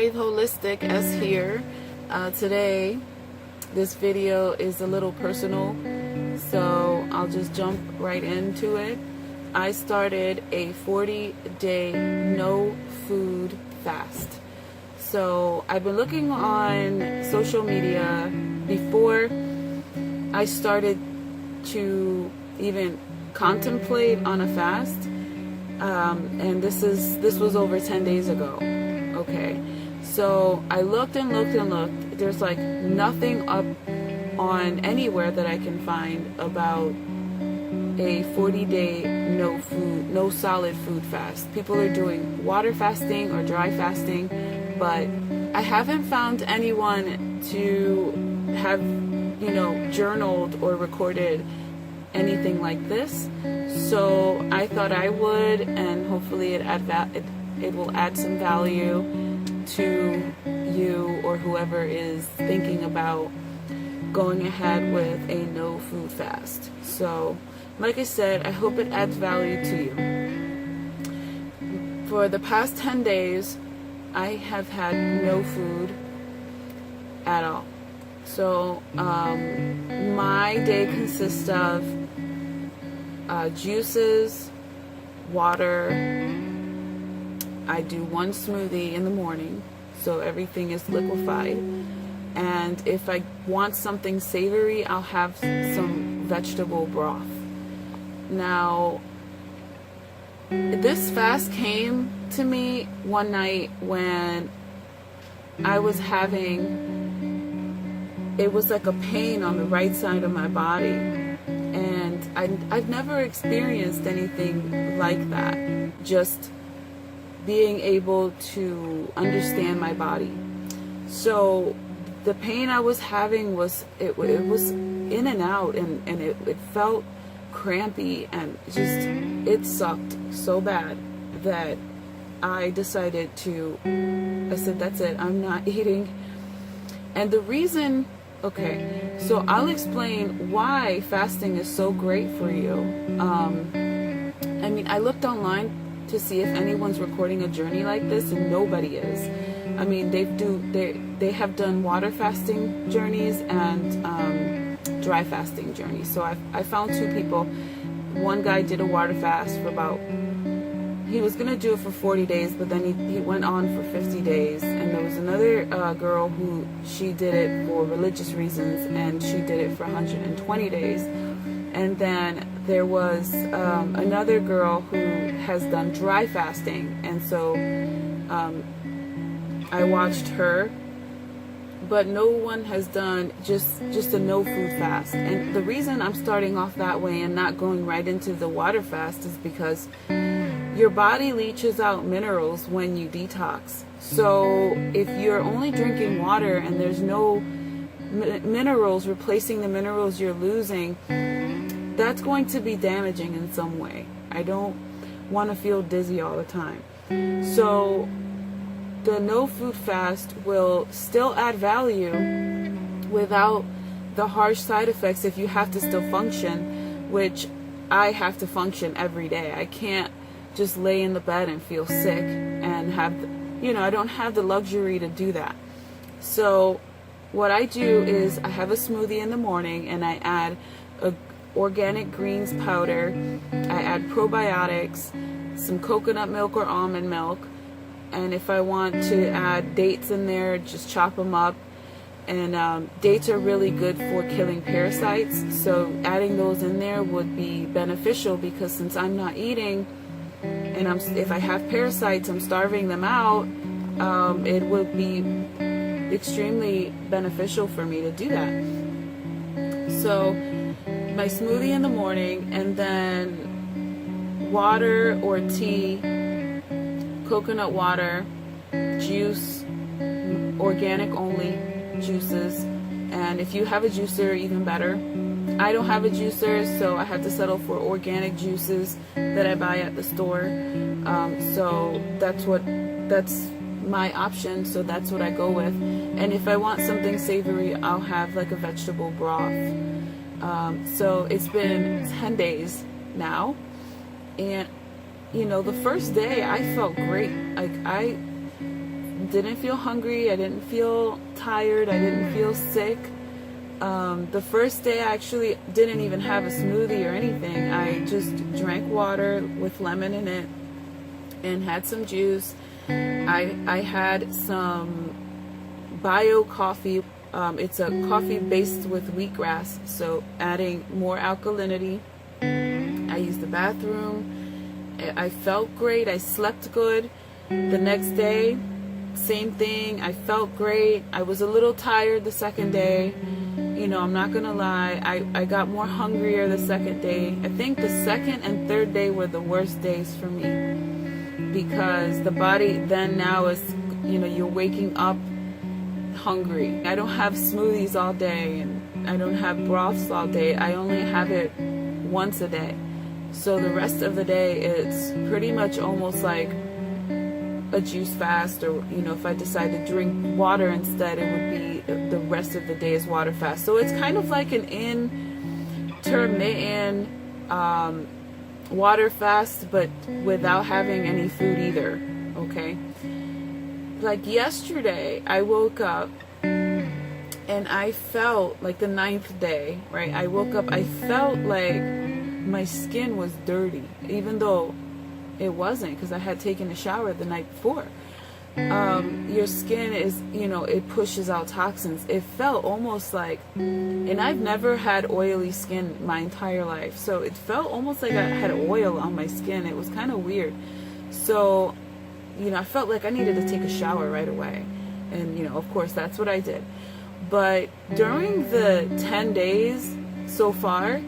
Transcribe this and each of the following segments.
Crave Holistic S here. Today this video is a little personal, so I'll just jump right into it. I started a 40-day no food fast. So I've been looking on social media before I started to even contemplate on a fast, and this was over 10 days ago. Okay, so I looked and looked and looked. There's like nothing up on anywhere that I can find about a 40-day no solid food fast. People are doing water fasting or dry fasting, but I haven't found anyone to have, journaled or recorded anything like this. So I thought I would, and hopefully it will add some value to you or whoever is thinking about going ahead with a no food fast. So like I said, I hope it adds value to you. For the past 10 days, I have had no food at all. So my day consists of juices, water. I do one smoothie in the morning, so everything is liquefied. And if I want something savory, I'll have some vegetable broth. Now, this fast came to me one night when I was it was like a pain on the right side of my body. And I've never experienced anything like that. Just being able to understand my body. So the pain I was having was it was in and out, and it felt crampy, and just it sucked so bad that I decided I said, that's it, I'm not eating. And the reason, okay, so I'll explain why fasting is so great for you. I looked online to see if anyone's recording a journey like this, and nobody is. I mean, they have done water fasting journeys and dry fasting journeys. So I found two people. One guy did a water fast for he was gonna do it for 40 days, but then he went on for 50 days. And there was another girl who she did it for religious reasons, and she did it for 120 days. And then there was another girl who has done dry fasting, and so I watched her, but no one has done just a no food fast. And the reason I'm starting off that way and not going right into the water fast is because your body leaches out minerals when you detox. So if you're only drinking water and there's no minerals replacing the minerals you're losing, that's going to be damaging in some way. I don't want to feel dizzy all the time. So the no food fast will still add value without the harsh side effects if you have to still function, which I have to function every day. I can't just lay in the bed and feel sick and I don't have the luxury to do that. So what I do is I have a smoothie in the morning, and I add organic greens powder, I add probiotics, some coconut milk or almond milk, and if I want to add dates in there, just chop them up. And dates are really good for killing parasites, so adding those in there would be beneficial, because since I'm not eating and if I have parasites, I'm starving them out, it would be extremely beneficial for me to do that. So my smoothie in the morning, and then water or tea, coconut water, juice, organic only juices, and if you have a juicer, even better. I don't have a juicer, so I have to settle for organic juices that I buy at the store. So that's my option, so that's what I go with. And if I want something savory, I'll have like a vegetable broth. So it's been 10 days now, and the first day I felt great. Like didn't feel hungry. I didn't feel tired. I didn't feel sick. The first day I actually didn't even have a smoothie or anything. I just drank water with lemon in it and had some juice. I had some bio coffee. It's a coffee based with wheatgrass, so adding more alkalinity. I used the bathroom. I felt great. I slept good. The next day, same thing. I felt great. I was a little tired the second day. You know, I'm not gonna lie. I got more hungrier the second day. I think the second and third day were the worst days for me, because the body then now is, you know, you're waking up hungry. I don't have smoothies all day, and I don't have broths all day. I only have it once a day. So the rest of the day, it's pretty much almost like a juice fast, or, you know, if I decide to drink water instead, it would be the rest of the day is water fast. So it's kind of like an intermittent water fast, but without having any food either. Okay, like yesterday I woke up and I felt like, the 9th day, right, I woke up, I felt like my skin was dirty, even though it wasn't, because I had taken a shower the night before. Your skin is, you know, it pushes out toxins. It felt almost like, and I've never had oily skin my entire life, so it felt almost like I had oil on my skin. It was kind of weird. So, you know, I felt like I needed to take a shower right away. And, you know, of course, that's what I did. But during the 10 days so far,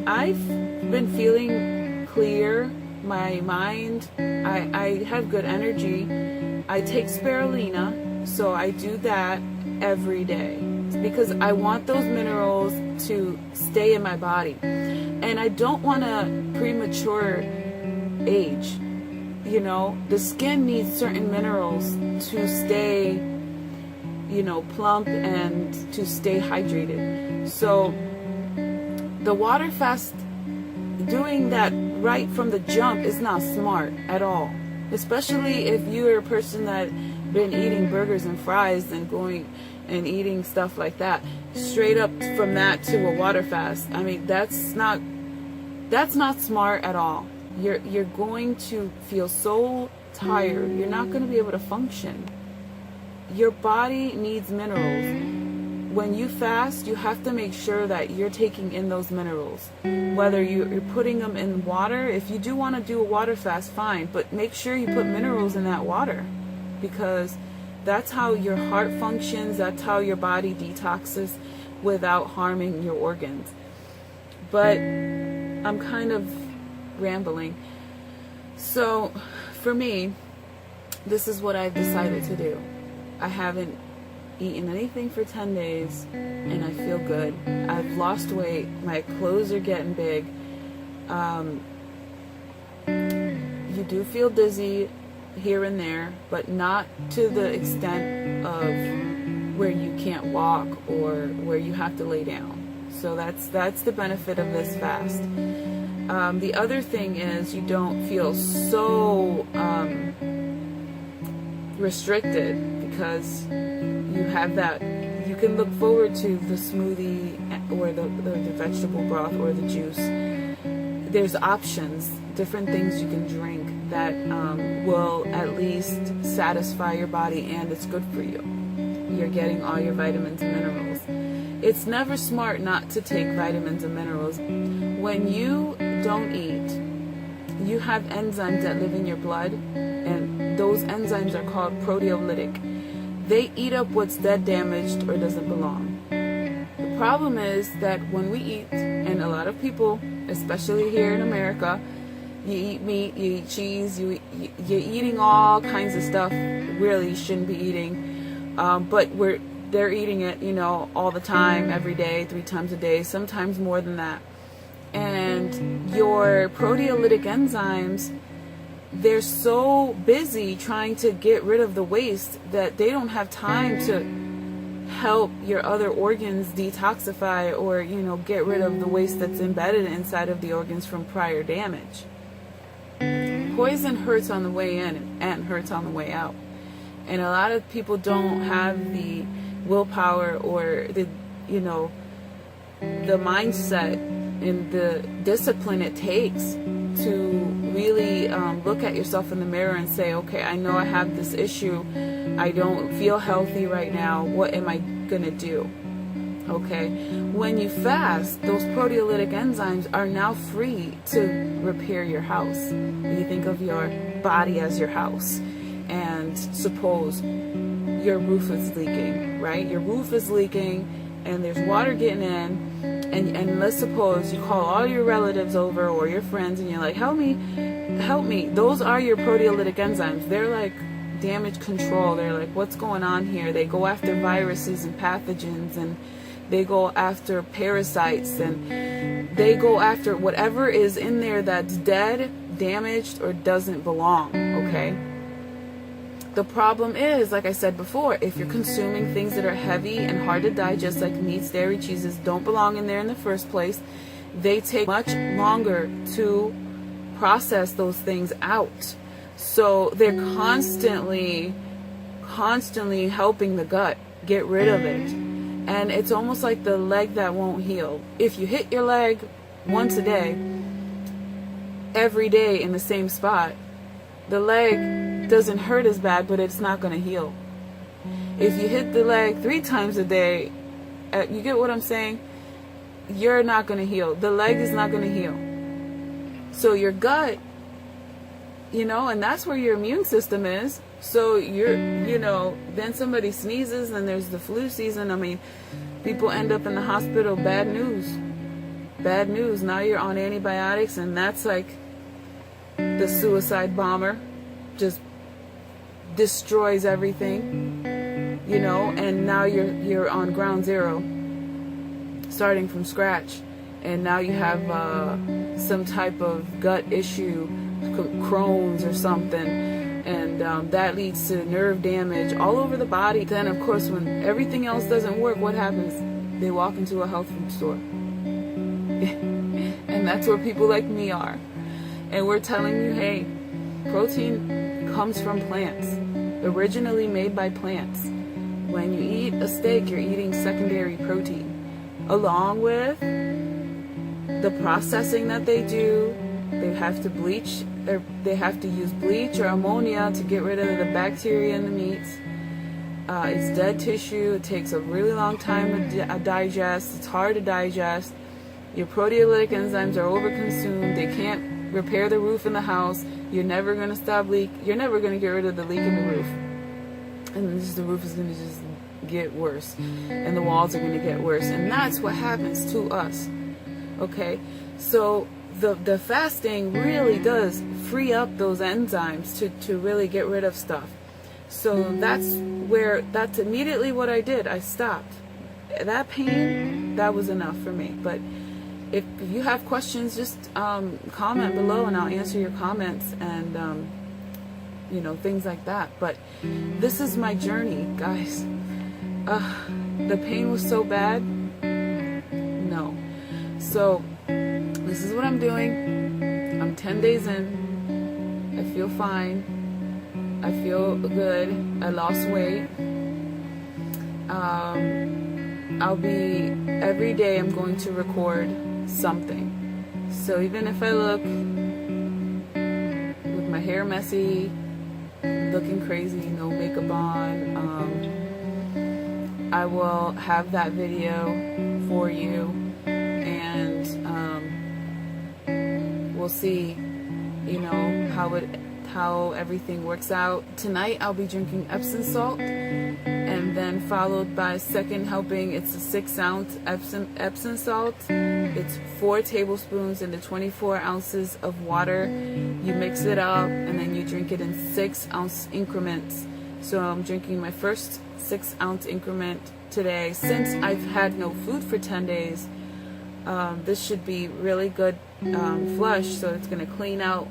I've been feeling clear. My mind, I have good energy. I take spirulina, so I do that every day because I want those minerals to stay in my body, and I don't want a premature age. You know, the skin needs certain minerals to stay, you know, plump and to stay hydrated. So the water fast, doing that right from the jump, is not smart at all, especially if you're a person that been eating burgers and fries and going and eating stuff like that straight up from that to a water fast. I mean, that's not smart at all. You're going to feel so tired. You're not going to be able to function. Your body needs minerals. When you fast, you have to make sure that you're taking in those minerals. Whether you're putting them in water, if you do want to do a water fast, fine, but make sure you put minerals in that water, because that's how your heart functions, that's how your body detoxes without harming your organs. But I'm kind of rambling. So for me, this is what I've decided to do. I haven't eaten anything for 10 days and I feel good. I've lost weight. My clothes are getting big. You do feel dizzy here and there, but not to the extent of where you can't walk or where you have to lay down. So that's the benefit of this fast. The other thing is you don't feel so restricted, because you have that, you can look forward to the smoothie or the vegetable broth or the juice. There's options, different things you can drink that will at least satisfy your body, and it's good for you. You're getting all your vitamins and minerals. It's never smart not to take vitamins and minerals. When you don't eat, you have enzymes that live in your blood, and those enzymes are called proteolytic. They eat up what's dead, damaged, or doesn't belong. The problem is that when we eat, and a lot of people, especially here in America, you eat meat, you eat cheese, you're eating all kinds of stuff really you shouldn't be eating, but they're eating it, you know, all the time, every day, 3 times a day, sometimes more than that. And your proteolytic enzymes, they're so busy trying to get rid of the waste that they don't have time to help your other organs detoxify or, you know, get rid of the waste that's embedded inside of the organs from prior damage. Poison hurts on the way in and hurts on the way out. And a lot of people don't have the willpower or the, you know, the mindset and the discipline it takes to really look at yourself in the mirror and say, okay, I know I have this issue. I don't feel healthy right now. What am I going to do? Okay, when you fast, those proteolytic enzymes are now free to repair your house. You think of your body as your house, and suppose your roof is leaking, right? Your roof is leaking and there's water getting in, and let's suppose you call all your relatives over or your friends and you're like, help me. Those are your proteolytic enzymes. They're like damage control. They're like, what's going on here? They go after viruses and pathogens, and they go after parasites, and they go after whatever is in there that's dead, damaged, or doesn't belong, okay? The problem is, like I said before, if you're consuming things that are heavy and hard to digest, like meats, dairy, cheeses, don't belong in there in the first place. They take much longer to process those things out. So they're constantly helping the gut get rid of it. And it's almost like the leg that won't heal. If you hit your leg once a day, every day in the same spot, the leg doesn't hurt as bad, but it's not going to heal. If you hit the leg 3 times a day, you get what I'm saying? You're not going to heal. The leg is not going to heal. So your gut, you know, and that's where your immune system is. So then somebody sneezes and there's the flu season. I mean, people end up in the hospital. Bad news. Bad news. Now you're on antibiotics, and that's like the suicide bomber. Just destroys everything, you know, and now you're on ground zero, starting from scratch, and now you have some type of gut issue, Crohn's or something, and that leads to nerve damage all over the body. Then, of course, when everything else doesn't work, what happens? They walk into a health food store. And that's where people like me are. And we're telling you, hey, protein comes from plants, originally made by plants. When you eat a steak, you're eating secondary protein, along with the processing that they do. They have to bleach, or they have to use bleach or ammonia to get rid of the bacteria in the meats. It's dead tissue. It takes a really long time to digest. It's hard to digest. Your proteolytic enzymes are overconsumed. They can't repair the roof in the house. You're never going to stop leak. You're never going to get rid of the leak in the roof. And the roof is going to just get worse. And the walls are going to get worse. And that's what happens to us. Okay? So the fasting really does free up those enzymes to really get rid of stuff. So that's immediately what I did. I stopped. That pain, that was enough for me. But if you have questions, just comment below and I'll answer your comments and, things like that. But this is my journey, guys. The pain was so bad. No. So this is what I'm doing. I'm 10 days in. I feel fine. I feel good. I lost weight. Every day I'm going to record something. So even if I look with my hair messy, looking crazy, no makeup on, I will have that video for you, and we'll see, how everything works out. Tonight I'll be drinking Epsom salt, and then followed by second helping. It's a 6-ounce Epsom salt. It's 4 tablespoons into 24 ounces of water. You mix it up and then you drink it in 6-ounce increments. So I'm drinking my first 6-ounce increment today. Since I've had no food for 10 days, this should be really good flush. So it's going to clean out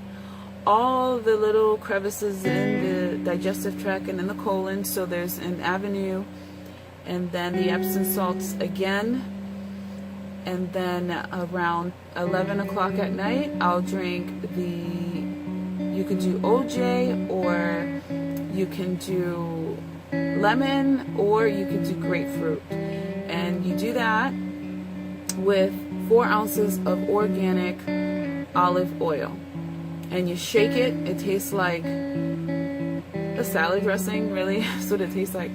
all the little crevices in the digestive tract and in the colon. So there's an avenue, and then the Epsom salts again, and then around 11 o'clock at night I'll drink you could do OJ or You can do lemon, or you can do grapefruit. And you do that with 4 ounces of organic olive oil. And you shake it. It tastes like a salad dressing, really. That's what it tastes like.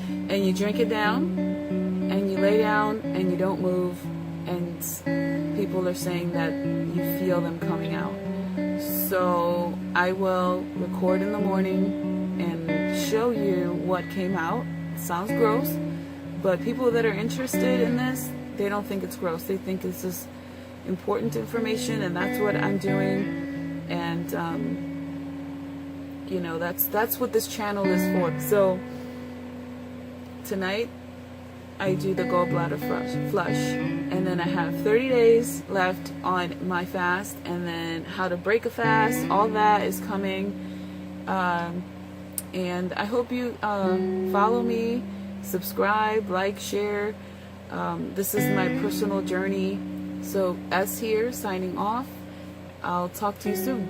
And you drink it down, and you lay down, and you don't move. And people are saying that you feel them coming out. So I will record in the morning and show you what came out. It sounds gross, but people that are interested in this, they don't think it's gross. They think it's just important information, and that's what I'm doing. And you know, that's what this channel is for. So tonight I do the gallbladder flush, and then I have 30 days left on my fast, and then how to break a fast, all that is coming. And I hope you follow me, subscribe, like, share. This is my personal journey. So S here, signing off. I'll talk to you soon.